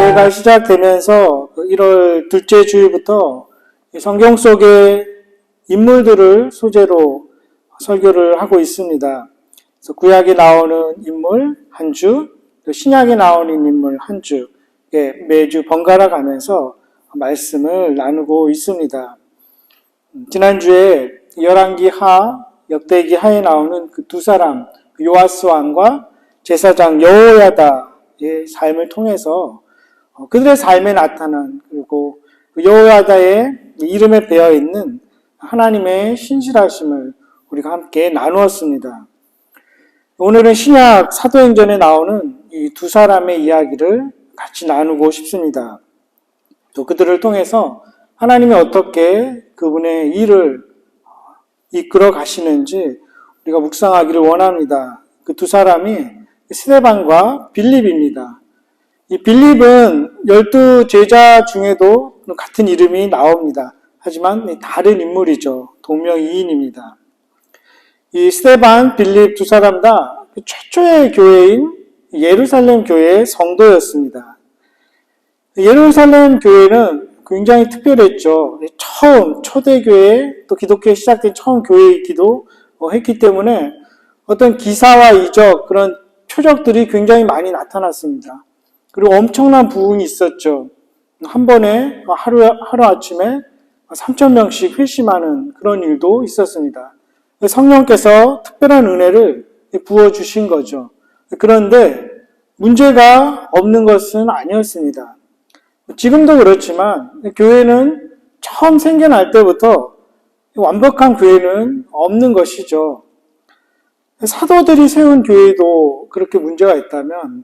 올해가 시작되면서 1월 둘째 주일부터 성경 속의 인물들을 소재로 설교를 하고 있습니다. 그래서 구약에 나오는 인물 한 주, 신약에 나오는 인물 한 주, 매주 번갈아 가면서 말씀을 나누고 있습니다. 지난주에 열왕기 하, 역대기 하에 나오는 그 두 사람, 요아스 왕과 제사장 여호야다의 삶을 통해서 그들의 삶에 나타난, 그리고 여호야다의 이름에 배어 있는 하나님의 신실하심을 우리가 함께 나누었습니다. 오늘은 신약 사도행전에 나오는 이 두 사람의 이야기를 같이 나누고 싶습니다. 또 그들을 통해서 하나님이 어떻게 그분의 일을 이끌어 가시는지 우리가 묵상하기를 원합니다. 그 두 사람이 스데반과 빌립입니다. 이 빌립은 12제자 중에도 같은 이름이 나옵니다. 하지만 다른 인물이죠. 동명이인입니다. 이 스데반, 빌립 두 사람 다 최초의 교회인 예루살렘 교회의 성도였습니다. 예루살렘 교회는 굉장히 특별했죠. 초대교회, 또 기독교에 시작된 처음 교회이기도 했기 때문에 어떤 기사와 이적, 그런 표적들이 굉장히 많이 나타났습니다. 그리고 엄청난 부흥이 있었죠. 한 번에 하루아침에 3,000명씩 회심하는 그런 일도 있었습니다. 성령께서 특별한 은혜를 부어주신 거죠. 그런데 문제가 없는 것은 아니었습니다. 지금도 그렇지만 교회는 처음 생겨날 때부터 완벽한 교회는 없는 것이죠. 사도들이 세운 교회도 그렇게 문제가 있다면,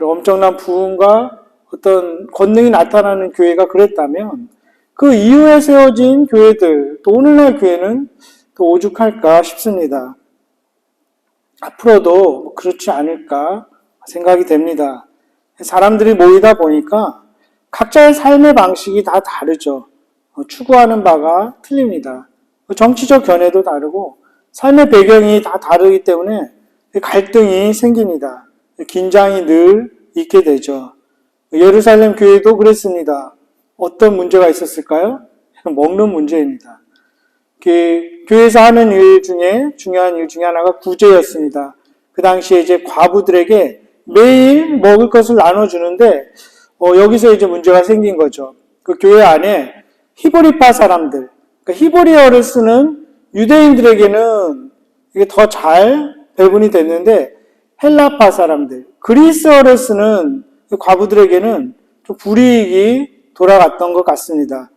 엄청난 부흥과 어떤 권능이 나타나는 교회가 그랬다면 그 이후에 세워진 교회들, 또 오늘날 교회는 또 오죽할까 싶습니다. 앞으로도 그렇지 않을까 생각이 됩니다. 사람들이 모이다 보니까 각자의 삶의 방식이 다 다르죠. 추구하는 바가 틀립니다. 정치적 견해도 다르고 삶의 배경이 다 다르기 때문에 갈등이 생깁니다. 긴장이 늘 있게 되죠. 예루살렘 교회도 그랬습니다. 어떤 문제가 있었을까요? 먹는 문제입니다. 교회에서 하는 일 중에 중요한 일 중에 하나가 구제였습니다. 그 당시에 이제 과부들에게 매일 먹을 것을 나눠주는데 여기서 이제 문제가 생긴 거죠. 그 교회 안에 히브리파 사람들, 그러니까 히브리어를 쓰는 유대인들에게는 이게 더 잘 배분이 됐는데 헬라파 사람들, 그리스어를 쓰는 과부들에게는 좀 불이익이 돌아갔던 것 같습니다.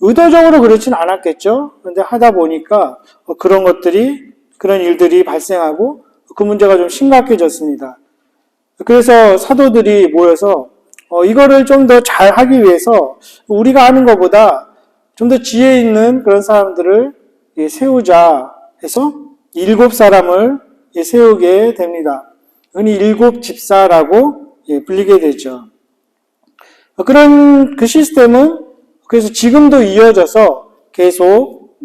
의도적으로 그렇진 않았겠죠. 그런데 하다 보니까 그런 일들이 발생하고 그 문제가 좀 심각해졌습니다. 그래서 사도들이 모여서 이거를 좀 더 잘하기 위해서 우리가 하는 것보다 좀 더 지혜 있는 그런 사람들을 세우자 해서 7사람을 세우게 됩니다. 흔히 7집사라고 불리게 되죠. 그런 그 시스템은 그래서 지금도 이어져서 계속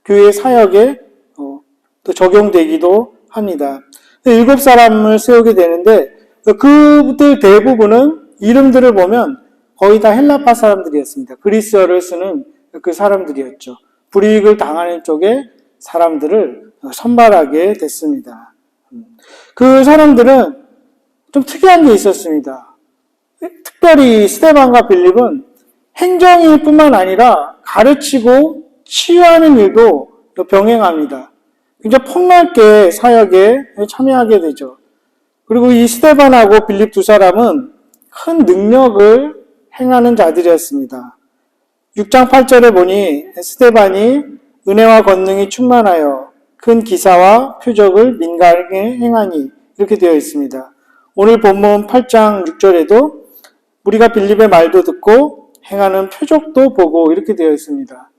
교회 사역에 또 적용되기도 합니다. 7사람을 세우게 되는데 그들 대부분은 이름들을 보면 거의 다 헬라파 사람들이었습니다. 그리스어를 쓰는 그 사람들이었죠. 불이익을 당하는 쪽에 사람들을 선발하게 됐습니다. 그 사람들은 좀 특이한 게 있었습니다. 특별히 스데반과 빌립은 행정일 뿐만 아니라 가르치고 치유하는 일도 병행합니다. 굉장히 폭넓게 사역에 참여하게 되죠. 그리고 이 스데반하고 빌립 두 사람은 큰 능력을 행하는 자들이었습니다. 6장 8절에 보니 스데반이 은혜와 권능이 충만하여 큰 기사와 표적을 민간에 행하니 이렇게 되어 있습니다. 오늘 본문 8장 6절에도 우리가 빌립의 말도 듣고 행하는 표적도 보고 이렇게 되어 있습니다.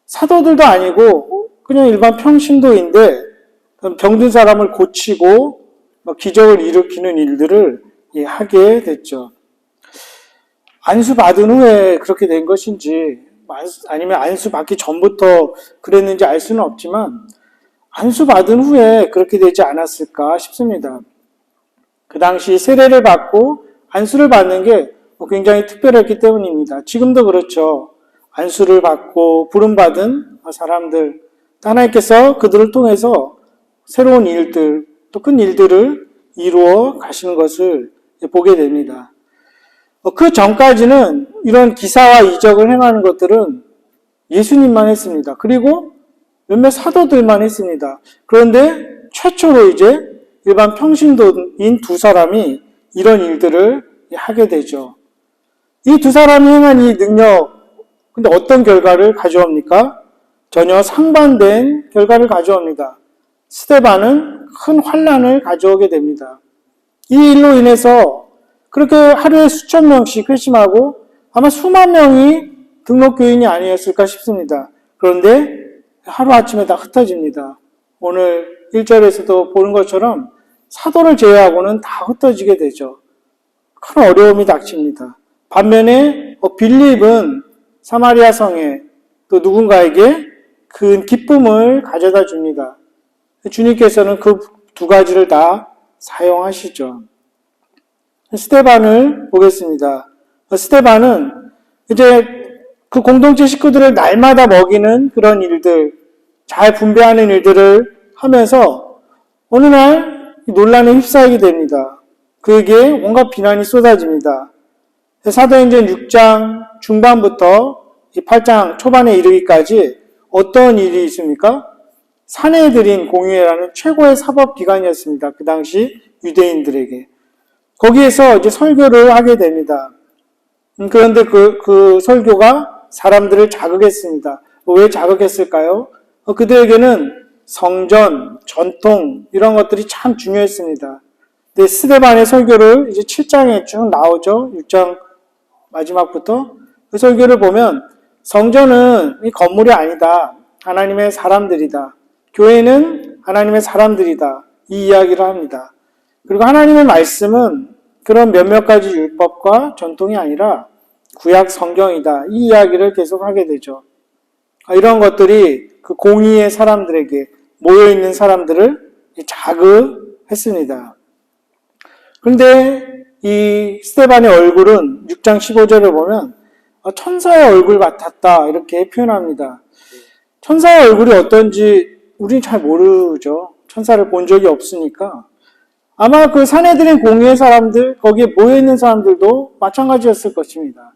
사도들도 아니고 그냥 일반 평신도인데 병든 사람을 고치고 기적을 일으키는 일들을 하게 됐죠. 안수 받은 후에 그렇게 된 것인지 아니면 안수 받기 전부터 그랬는지 알 수는 없지만 안수 받은 후에 그렇게 되지 않았을까 싶습니다. 그 당시 세례를 받고 안수를 받는 게 굉장히 특별했기 때문입니다. 지금도 그렇죠. 안수를 받고 부름받은 사람들, 하나님께서 그들을 통해서 새로운 일들, 또 큰 일들을 이루어 가시는 것을 보게 됩니다. 그 전까지는 이런 기사와 이적을 행하는 것들은 예수님만 했습니다. 그리고 몇몇 사도들만 했습니다. 그런데 최초로 이제 일반 평신도인 두 사람이 이런 일들을 하게 되죠. 이 두 사람이 행한 이 능력, 근데 어떤 결과를 가져옵니까? 전혀 상반된 결과를 가져옵니다. 스데반은 큰 환난을 가져오게 됩니다. 이 일로 인해서 그렇게 하루에 수천 명씩 회심하고 아마 수만 명이 등록교인이 아니었을까 싶습니다. 그런데 하루아침에 다 흩어집니다. 오늘 1절에서도 보는 것처럼 사도를 제외하고는 다 흩어지게 되죠. 큰 어려움이 닥칩니다. 반면에 빌립은 사마리아 성에 또 누군가에게 큰 기쁨을 가져다 줍니다. 주님께서는 그 두 가지를 다 사용하시죠. 스데반을 보겠습니다. 스데반은 이제 그 공동체 식구들을 날마다 먹이는 그런 일들, 잘 분배하는 일들을 하면서 어느 날 논란에 휩싸이게 됩니다. 그에게 온갖 비난이 쏟아집니다. 사도행전 6장 중반부터 8장 초반에 이르기까지 어떤 일이 있습니까? 산헤드린 공의회라는 최고의 사법기관이었습니다. 그 당시 유대인들에게. 거기에서 이제 설교를 하게 됩니다. 그런데 그 설교가 사람들을 자극했습니다. 왜 자극했을까요? 그들에게는 성전, 전통 이런 것들이 참 중요했습니다. 근데 스데반의 설교를 이제 7장에 쭉 나오죠. 6장 마지막부터 그 설교를 보면 성전은 이 건물이 아니다. 하나님의 사람들이다. 교회는 하나님의 사람들이다. 이 이야기를 합니다. 그리고 하나님의 말씀은 그런 몇몇 가지 율법과 전통이 아니라 구약 성경이다. 이 이야기를 계속 하게 되죠. 이런 것들이 그 공의의 사람들에게 모여있는 사람들을 자극했습니다. 그런데 이 스데반의 얼굴은 6장 15절을 보면 천사의 얼굴 같았다 이렇게 표현합니다. 천사의 얼굴이 어떤지 우리는 잘 모르죠. 천사를 본 적이 없으니까. 아마 그 산헤드린 공의의 사람들, 거기에 모여있는 사람들도 마찬가지였을 것입니다.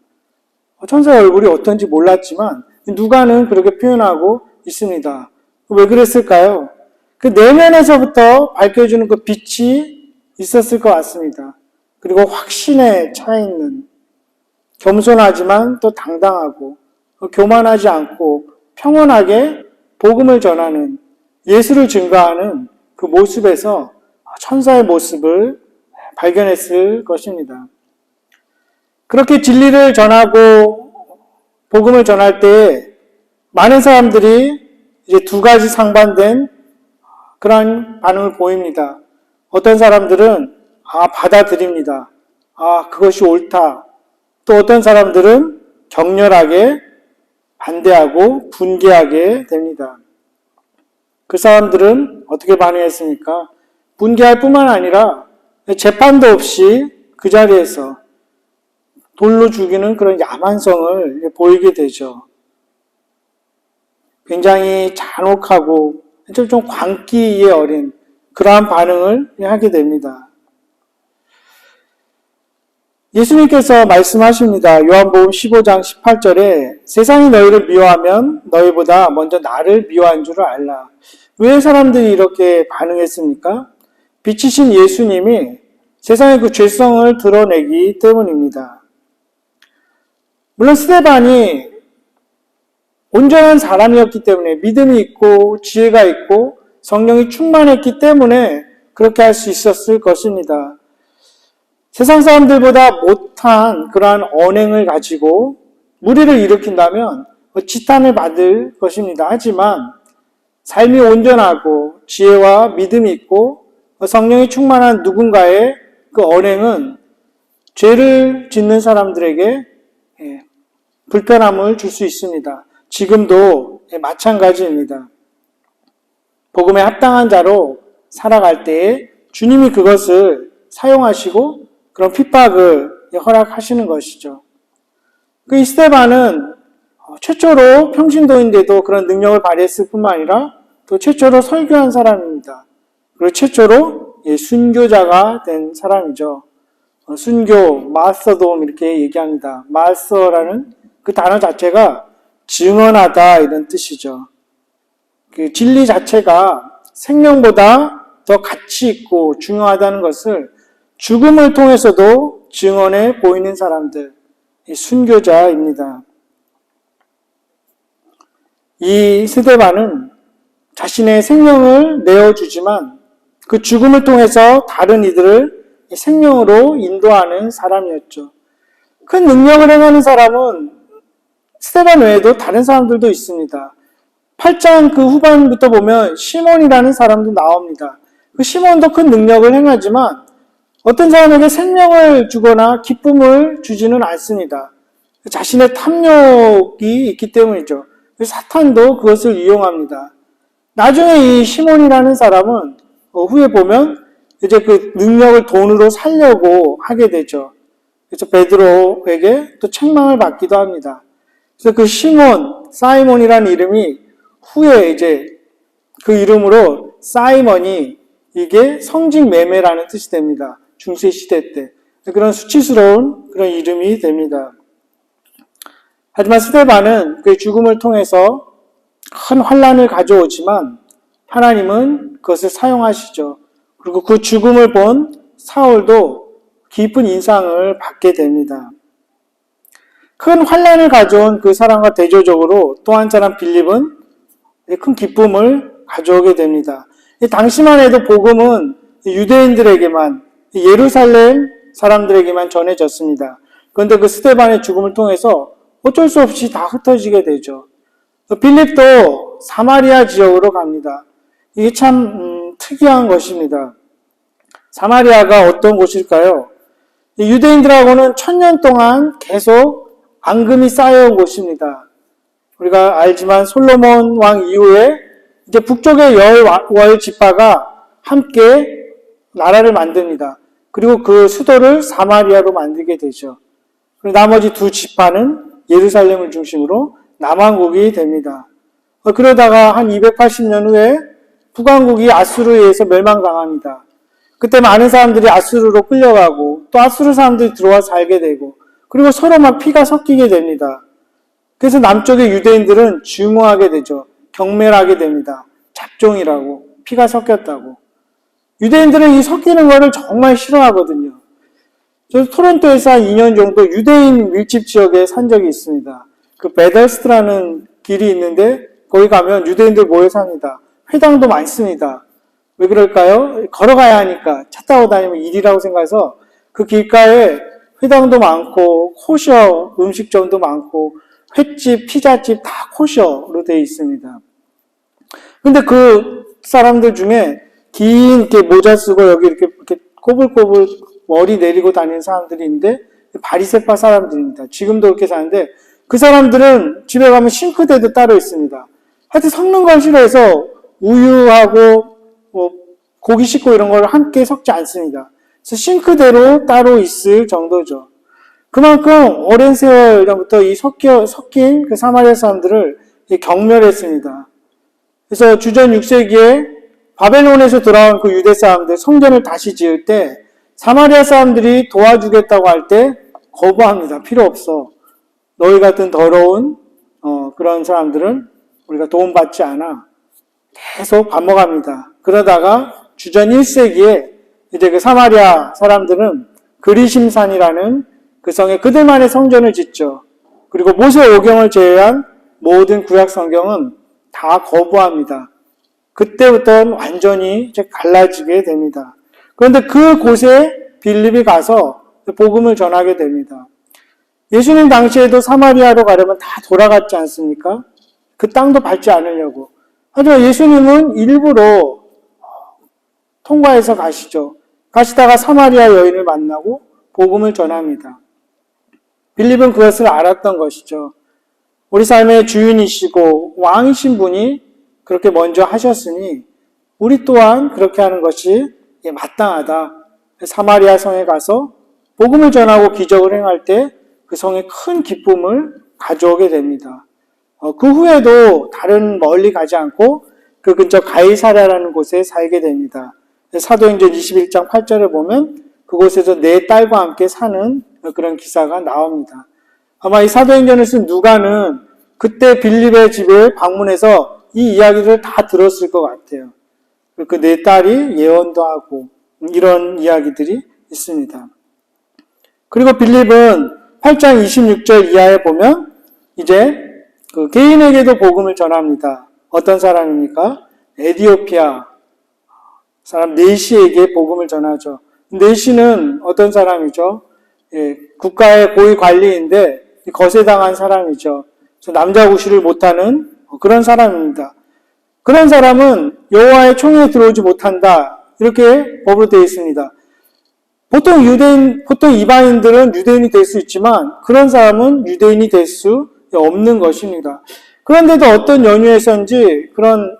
천사의 얼굴이 어떤지 몰랐지만 누가는 그렇게 표현하고 있습니다. 왜 그랬을까요? 그 내면에서부터 밝혀주는 그 빛이 있었을 것 같습니다. 그리고 확신에 차 있는, 겸손하지만 또 당당하고 교만하지 않고 평온하게 복음을 전하는, 예수를 증거하는 그 모습에서 천사의 모습을 발견했을 것입니다. 그렇게 진리를 전하고 복음을 전할 때 많은 사람들이 이제 두 가지 상반된 그런 반응을 보입니다. 어떤 사람들은 받아들입니다. 그것이 옳다. 또 어떤 사람들은 격렬하게 반대하고 분개하게 됩니다. 그 사람들은 어떻게 반응했습니까? 분개할 뿐만 아니라 재판도 없이 그 자리에서 돌로 죽이는 그런 야만성을 보이게 되죠. 굉장히 잔혹하고 좀 광기에 어린 그러한 반응을 하게 됩니다. 예수님께서 말씀하십니다. 요한복음 15장 18절에 세상이 너희를 미워하면 너희보다 먼저 나를 미워한 줄을 알라. 왜 사람들이 이렇게 반응했습니까? 빛이신 예수님이 세상의 그 죄성을 드러내기 때문입니다. 물론 스데반이 온전한 사람이었기 때문에 믿음이 있고 지혜가 있고 성령이 충만했기 때문에 그렇게 할 수 있었을 것입니다. 세상 사람들보다 못한 그러한 언행을 가지고 무리를 일으킨다면 지탄을 받을 것입니다. 하지만 삶이 온전하고 지혜와 믿음이 있고 성령이 충만한 누군가의 그 언행은 죄를 짓는 사람들에게 불편함을 줄 수 있습니다. 지금도 마찬가지입니다. 복음에 합당한 자로 살아갈 때에 주님이 그것을 사용하시고 그런 핍박을 허락하시는 것이죠. 이 스데반은 최초로 평신도인데도 그런 능력을 발휘했을 뿐만 아니라 또 최초로 설교한 사람입니다. 그리고 최초로 순교자가 된 사람이죠. 순교, 마서돔 이렇게 얘기합니다. 마서라는 그 단어 자체가 증언하다 이런 뜻이죠. 그 진리 자체가 생명보다 더 가치 있고 중요하다는 것을 죽음을 통해서도 증언해 보이는 사람들, 순교자입니다. 이 스데반은 자신의 생명을 내어주지만 그 죽음을 통해서 다른 이들을 생명으로 인도하는 사람이었죠. 큰 능력을 행하는 사람은 스데반 외에도 다른 사람들도 있습니다. 8장 그 후반부터 보면 시몬이라는 사람도 나옵니다. 그 시몬도 큰 능력을 행하지만 어떤 사람에게 생명을 주거나 기쁨을 주지는 않습니다. 자신의 탐욕이 있기 때문이죠. 사탄도 그것을 이용합니다. 나중에 이 시몬이라는 사람은 후에 보면 이제 그 능력을 돈으로 살려고 하게 되죠. 그래서 베드로에게 또 책망을 받기도 합니다. 그래서 그 시몬, 사이몬이라는 이름이 후에 이제 그 이름으로 사이먼이 이게 성직 매매라는 뜻이 됩니다. 중세 시대 때. 그런 수치스러운 그런 이름이 됩니다. 하지만 스데반은 그의 죽음을 통해서 큰 환난을 가져오지만 하나님은 그것을 사용하시죠. 그리고 그 죽음을 본 사울도 깊은 인상을 받게 됩니다. 큰 환난을 가져온 그 사람과 대조적으로 또 한 사람 빌립은 큰 기쁨을 가져오게 됩니다. 당시만 해도 복음은 유대인들에게만, 예루살렘 사람들에게만 전해졌습니다. 그런데 그 스데반의 죽음을 통해서 어쩔 수 없이 다 흩어지게 되죠. 빌립도 사마리아 지역으로 갑니다. 이게 참 특이한 것입니다. 사마리아가 어떤 곳일까요? 유대인들하고는 1000년 동안 계속 앙금이 쌓여온 곳입니다. 우리가 알지만 솔로몬 왕 이후에 이제 북쪽의 열 지파가 함께 나라를 만듭니다. 그리고 그 수도를 사마리아로 만들게 되죠. 그리고 나머지 두 지파는 예루살렘을 중심으로 남왕국이 됩니다. 그러다가 한 280년 후에 북왕국이 아수르에 의해서 멸망당합니다. 그때 많은 사람들이 아수르로 끌려가고 또 아수르 사람들이 들어와 살게 되고 그리고 서로 막 피가 섞이게 됩니다. 그래서 남쪽의 유대인들은 증오하게 되죠. 경멸하게 됩니다. 잡종이라고, 피가 섞였다고. 유대인들은 이 섞이는 거를 정말 싫어하거든요. 저 토론토에서 한 2년 정도 유대인 밀집 지역에 산 적이 있습니다. 그 베더스트라는 길이 있는데 거기 가면 유대인들 모여 삽니다. 회당도 많습니다. 왜 그럴까요? 걸어가야 하니까 차 타고 다니면 일이라고 생각해서 그 길가에 회당도 많고 코셔 음식점도 많고 횟집, 피자집 다 코셔로 되어 있습니다. 근데 그 사람들 중에 긴 이렇게 모자 쓰고 여기 이렇게 꼬불꼬불 머리 내리고 다니는 사람들이 있는데 바리새파 사람들입니다. 지금도 그렇게 사는데 그 사람들은 집에 가면 싱크대도 따로 있습니다. 하여튼 섞는 걸 싫어해서 우유하고 고기 씻고 이런 걸 함께 섞지 않습니다. 그래서 싱크대로 따로 있을 정도죠. 그만큼 오랜 세월 전부터 이 섞인 그 사마리아 사람들을 경멸했습니다. 그래서 주전 6세기에 바벨론에서 돌아온 그 유대 사람들 성전을 다시 지을 때 사마리아 사람들이 도와주겠다고 할 때 거부합니다. 필요 없어. 너희 같은 더러운 그런 사람들은 우리가 도움받지 않아. 계속 밥 먹합니다. 그러다가 주전 1세기에 이제 그 사마리아 사람들은 그리심산이라는 그 성에 그들만의 성전을 짓죠. 그리고 모세 오경을 제외한 모든 구약 성경은 다 거부합니다. 그때부터는 완전히 이제 갈라지게 됩니다. 그런데 그곳에 빌립이 가서 복음을 전하게 됩니다. 예수님 당시에도 사마리아로 가려면 다 돌아갔지 않습니까? 그 땅도 밟지 않으려고. 하지만 예수님은 일부러 통과해서 가시죠. 가시다가 사마리아 여인을 만나고 복음을 전합니다. 빌립은 그것을 알았던 것이죠. 우리 삶의 주인이시고 왕이신 분이 그렇게 먼저 하셨으니 우리 또한 그렇게 하는 것이 마땅하다. 사마리아 성에 가서 복음을 전하고 기적을 행할 때 그 성에 큰 기쁨을 가져오게 됩니다. 그 후에도 다른 멀리 가지 않고 그 근처 가이사랴라는 곳에 살게 됩니다. 사도행전 21장 8절을 보면 그곳에서 네 딸과 함께 사는 그런 기사가 나옵니다. 아마 이 사도행전을 쓴 누가는 그때 빌립의 집에 방문해서 이 이야기를 다 들었을 것 같아요. 그 네 딸이 예언도 하고 이런 이야기들이 있습니다. 그리고 빌립은 8장 26절 이하에 보면 이제 그 개인에게도 복음을 전합니다. 어떤 사람입니까? 에디오피아 사람 네시에게 복음을 전하죠. 네시는 어떤 사람이죠? 국가의 고위 관리인데 거세당한 사람이죠. 남자 구실을 못하는 그런 사람입니다. 그런 사람은 여호와의 총회에 들어오지 못한다. 이렇게 법으로 되어 있습니다. 보통 이방인들은 유대인이 될 수 있지만 그런 사람은 유대인이 될 수 없는 것입니다. 그런데도 어떤 연유에서인지 그런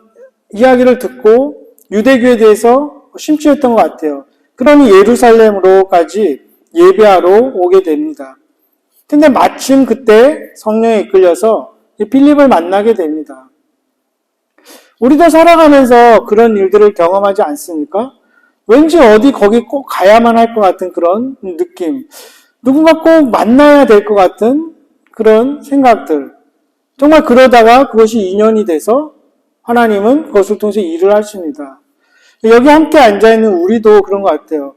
이야기를 듣고 유대교에 대해서 심취했던 것 같아요. 그러니 예루살렘으로까지 예배하러 오게 됩니다. 근데 마침 그때 성령에 이끌려서 빌립을 만나게 됩니다. 우리도 살아가면서 그런 일들을 경험하지 않습니까? 왠지 어디 거기 꼭 가야만 할 것 같은 그런 느낌. 누군가 꼭 만나야 될 것 같은 그런 생각들. 정말 그러다가 그것이 인연이 돼서 하나님은 그것을 통해서 일을 하십니다. 여기 함께 앉아있는 우리도 그런 것 같아요.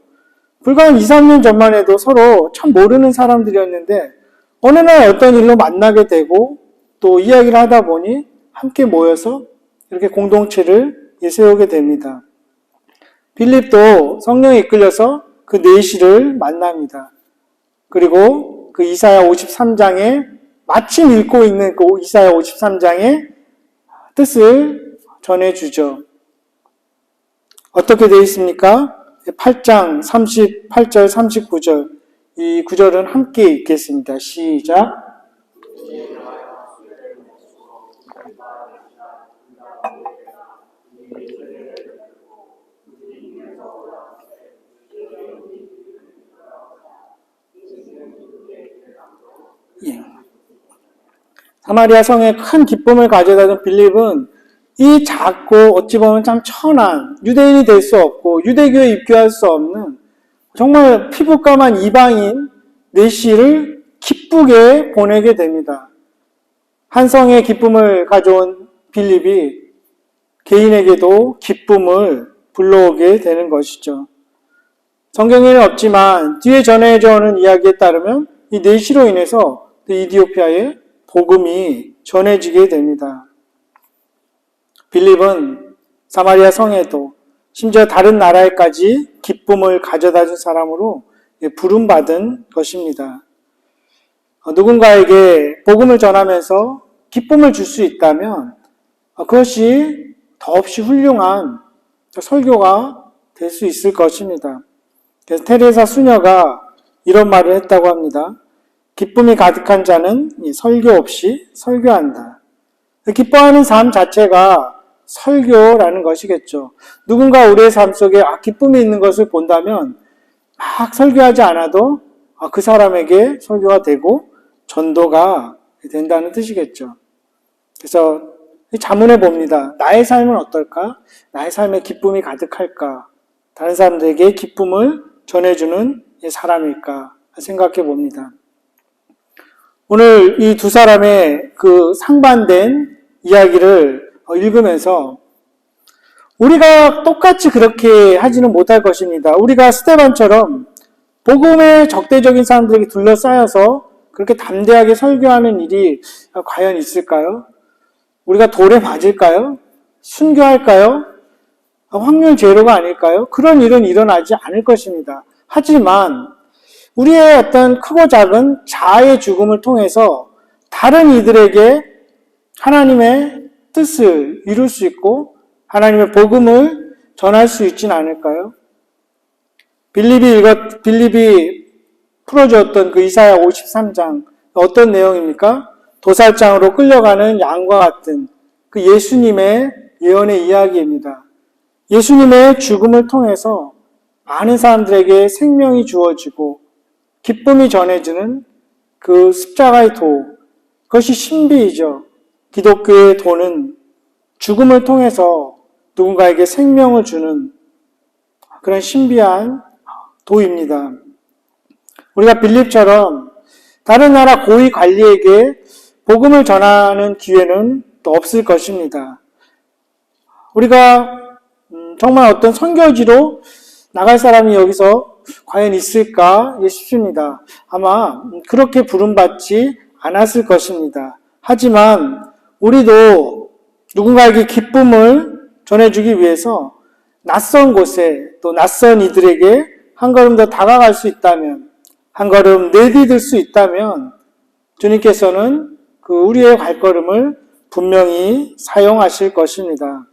불과 한 2, 3년 전만 해도 서로 참 모르는 사람들이었는데 어느 날 어떤 일로 만나게 되고 또 이야기를 하다 보니 함께 모여서 이렇게 공동체를 세우게 됩니다. 빌립도 성령에 이끌려서 그 네시를 만납니다. 그리고 그 이사야 53장에 마침 읽고 있는 그 이사야 53장의 뜻을 전해주죠. 어떻게 되어 있습니까? 8장 38절 39절 이 구절은 함께 읽겠습니다. 시작. 예. 사마리아 성에 큰 기쁨을 가져다 준 빌립은 이 작고 어찌 보면 참 천한 유대인이 될 수 없고 유대교에 입교할 수 없는 정말 피부까만 이방인 네시를 기쁘게 보내게 됩니다. 한 성의 기쁨을 가져온 빌립이 개인에게도 기쁨을 불러오게 되는 것이죠. 성경에는 없지만 뒤에 전해져 오는 이야기에 따르면 이 네시로 인해서 이디오피아에 복음이 전해지게 됩니다. 빌립은 사마리아 성에도 심지어 다른 나라에까지 기쁨을 가져다 준 사람으로 부름받은 것입니다. 누군가에게 복음을 전하면서 기쁨을 줄 수 있다면 그것이 더없이 훌륭한 설교가 될 수 있을 것입니다. 그래서 테레사 수녀가 이런 말을 했다고 합니다. 기쁨이 가득한 자는 설교 없이 설교한다. 기뻐하는 삶 자체가 설교라는 것이겠죠. 누군가 우리의 삶 속에 기쁨이 있는 것을 본다면 막 설교하지 않아도 그 사람에게 설교가 되고 전도가 된다는 뜻이겠죠. 그래서 자문해 봅니다. 나의 삶은 어떨까? 나의 삶에 기쁨이 가득할까? 다른 사람들에게 기쁨을 전해주는 사람일까? 생각해 봅니다. 오늘 이 두 사람의 그 상반된 이야기를 읽으면서 우리가 똑같이 그렇게 하지는 못할 것입니다. 우리가 스데반처럼 복음의 적대적인 사람들에게 둘러싸여서 그렇게 담대하게 설교하는 일이 과연 있을까요? 우리가 돌에 맞을까요? 순교할까요? 확률 제로가 아닐까요? 그런 일은 일어나지 않을 것입니다. 하지만 우리의 어떤 크고 작은 자아의 죽음을 통해서 다른 이들에게 하나님의 뜻을 이룰 수 있고 하나님의 복음을 전할 수 있지는 않을까요? 빌립이 풀어주었던 그 이사야 53장 어떤 내용입니까? 도살장으로 끌려가는 양과 같은 그 예수님의 예언의 이야기입니다. 예수님의 죽음을 통해서 많은 사람들에게 생명이 주어지고 기쁨이 전해지는 그 십자가의 도, 그것이 신비이죠. 기독교의 도는 죽음을 통해서 누군가에게 생명을 주는 그런 신비한 도입니다. 우리가 빌립처럼 다른 나라 고위 관리에게 복음을 전하는 기회는 또 없을 것입니다. 우리가 정말 어떤 선교지로 나갈 사람이 여기서 과연 있을까 싶습니다. 아마 그렇게 부름받지 않았을 것입니다. 하지만 우리도 누군가에게 기쁨을 전해주기 위해서 낯선 곳에 또 낯선 이들에게 한 걸음 더 다가갈 수 있다면, 한 걸음 내디딜 수 있다면 주님께서는 그 우리의 발걸음을 분명히 사용하실 것입니다.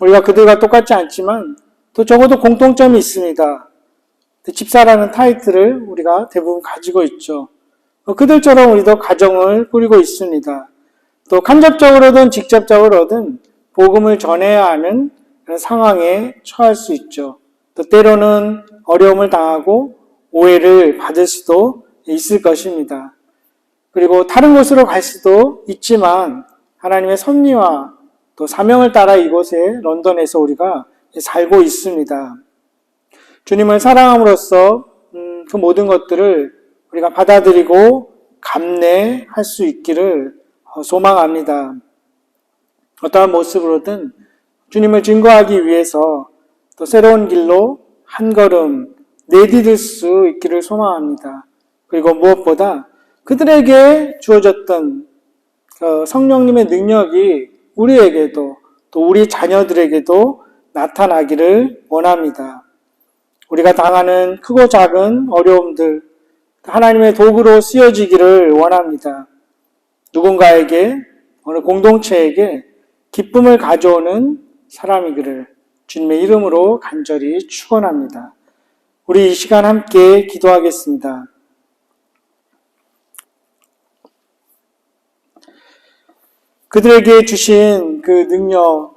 우리가 그들과 똑같지 않지만 또 적어도 공통점이 있습니다. 집사라는 타이틀을 우리가 대부분 가지고 있죠. 그들처럼 우리도 가정을 꾸리고 있습니다. 또 간접적으로든 직접적으로든 복음을 전해야 하는 그런 상황에 처할 수 있죠. 또 때로는 어려움을 당하고 오해를 받을 수도 있을 것입니다. 그리고 다른 곳으로 갈 수도 있지만 하나님의 섭리와 또 사명을 따라 이곳에 런던에서 우리가 살고 있습니다. 주님을 사랑함으로써 그 모든 것들을 우리가 받아들이고 감내할 수 있기를 소망합니다. 어떠한 모습으로든 주님을 증거하기 위해서 또 새로운 길로 한 걸음 내디딜 수 있기를 소망합니다. 그리고 무엇보다 그들에게 주어졌던 성령님의 능력이 우리에게도 또 우리 자녀들에게도 나타나기를 원합니다. 우리가 당하는 크고 작은 어려움들 하나님의 도구로 쓰여지기를 원합니다. 누군가에게 어느 공동체에게 기쁨을 가져오는 사람이기를 주님의 이름으로 간절히 축원합니다. 우리 이 시간 함께 기도하겠습니다. 그들에게 주신 그 능력,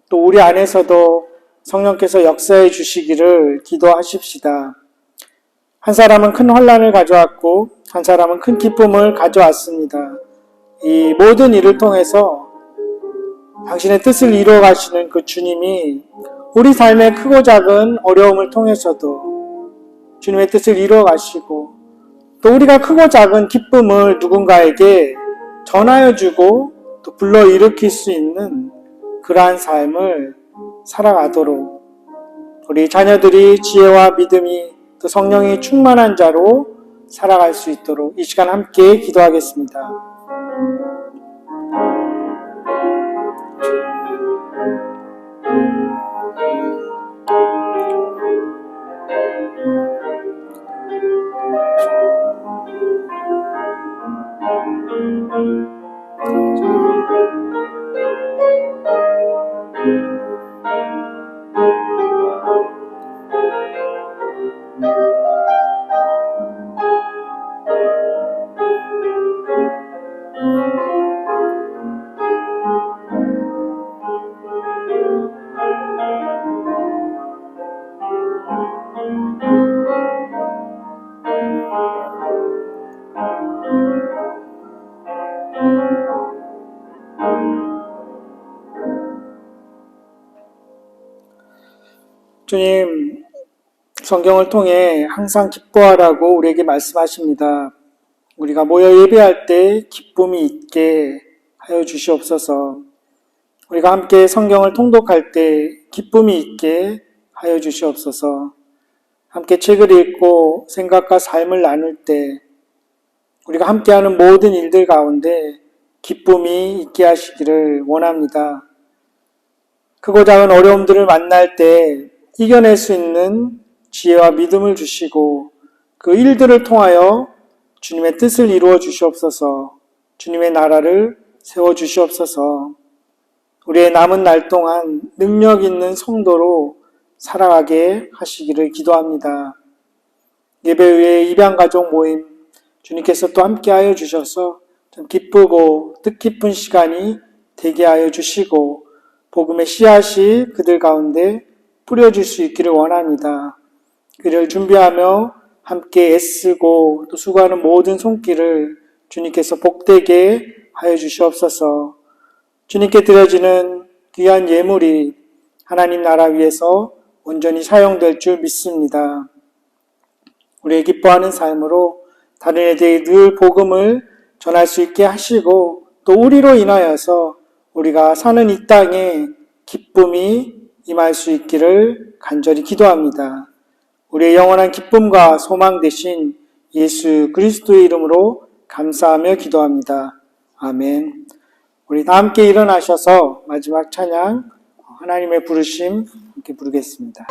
또 우리 안에서도 성령께서 역사해 주시기를 기도하십시다. 한 사람은 큰 환난을 가져왔고 한 사람은 큰 기쁨을 가져왔습니다. 이 모든 일을 통해서 당신의 뜻을 이루어 가시는 그 주님이 우리 삶의 크고 작은 어려움을 통해서도 주님의 뜻을 이루어 가시고 또 우리가 크고 작은 기쁨을 누군가에게 전하여 주고 또 불러일으킬 수 있는 그러한 삶을 살아가도록 우리 자녀들이 지혜와 믿음이 또 성령이 충만한 자로 살아갈 수 있도록 이 시간 함께 기도하겠습니다. 주님, 성경을 통해 항상 기뻐하라고 우리에게 말씀하십니다. 우리가 모여 예배할 때 기쁨이 있게 하여 주시옵소서. 우리가 함께 성경을 통독할 때 기쁨이 있게 하여 주시옵소서. 함께 책을 읽고 생각과 삶을 나눌 때 우리가 함께하는 모든 일들 가운데 기쁨이 있게 하시기를 원합니다. 크고 작은 어려움들을 만날 때 이겨낼 수 있는 지혜와 믿음을 주시고 그 일들을 통하여 주님의 뜻을 이루어 주시옵소서. 주님의 나라를 세워 주시옵소서. 우리의 남은 날 동안 능력 있는 성도로 살아가게 하시기를 기도합니다. 예배 후에 입양가족 모임 주님께서 또 함께하여 주셔서 좀 기쁘고 뜻깊은 시간이 되게 하여 주시고 복음의 씨앗이 그들 가운데 뿌려질 수 있기를 원합니다. 그를 준비하며 함께 애쓰고 또 수고하는 모든 손길을 주님께서 복되게 하여 주시옵소서. 주님께 드려지는 귀한 예물이 하나님 나라 위해서 온전히 사용될 줄 믿습니다. 우리의 기뻐하는 삶으로 다른 이들에게 늘 복음을 전할 수 있게 하시고 또 우리로 인하여서 우리가 사는 이 땅에 기쁨이 임할 수 있기를 간절히 기도합니다. 우리의 영원한 기쁨과 소망 되신 예수 그리스도의 이름으로 감사하며 기도합니다. 아멘. 우리 다 함께 일어나셔서 마지막 찬양 하나님의 부르심 함께 부르겠습니다.